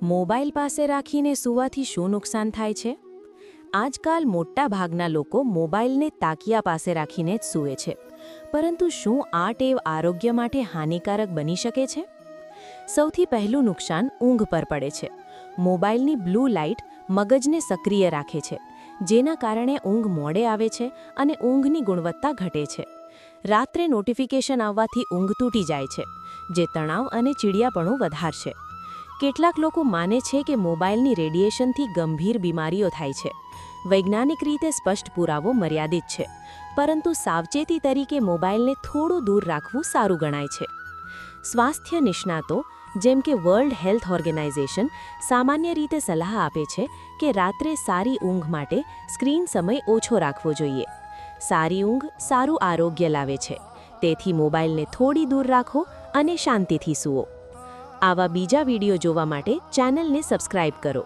Mobile પાસે રાખીને સૂવાથી શું નુકસાન થાય છે? આજકાલ મોટા ભાગના લોકો મોબાઈલને તાકિયા પાસે રાખીને જ સૂવે છે. પરંતુ શું આ ટેવ આરોગ્ય માટે હાનિકારક બની શકે છે? સૌથી પહેલું નુકસાન ઊંઘ પર પડે છે. મોબાઈલની બ્લુ લાઇટ મગજને સક્રિય રાખે છે, જેના કારણે ઊંઘ મોડે આવે છે અને ઊંઘની ગુણવત્તા ઘટે છે. રાત્રે નોટિફિકેશન આવવાથી ઊંઘ તૂટી જાય છે, જે તણાવ અને ચીડિયાપણું વધારશે. કેટલાક લોકો માને છે કે મોબાઈલની રેડિયેશનથી ગંભીર બીમારીઓ થાય છે. વૈજ્ઞાનિક રીતે સ્પષ્ટ પુરાવો મર્યાદિત છે, પરંતુ સાવચેતી તરીકે મોબાઈલને થોડું દૂર રાખવું સારું ગણાય છે. સ્વાસ્થ્ય નિષ્ણાતો જેમ કે વર્લ્ડ હેલ્થ ઓર્ગેનાઇઝેશન સામાન્ય રીતે સલાહ આપે છે કે રાત્રે સારી ઊંઘ માટે સ્ક્રીન સમય ઓછો રાખવો જોઈએ. સારી ઊંઘ સારું આરોગ્ય લાવે છે, તેથી મોબાઈલને થોડી દૂર રાખો અને શાંતિથી સૂવો. આવા બીજા વિડીયો જોવા માટે ચેનલને સબસ્ક્રાઇબ કરો.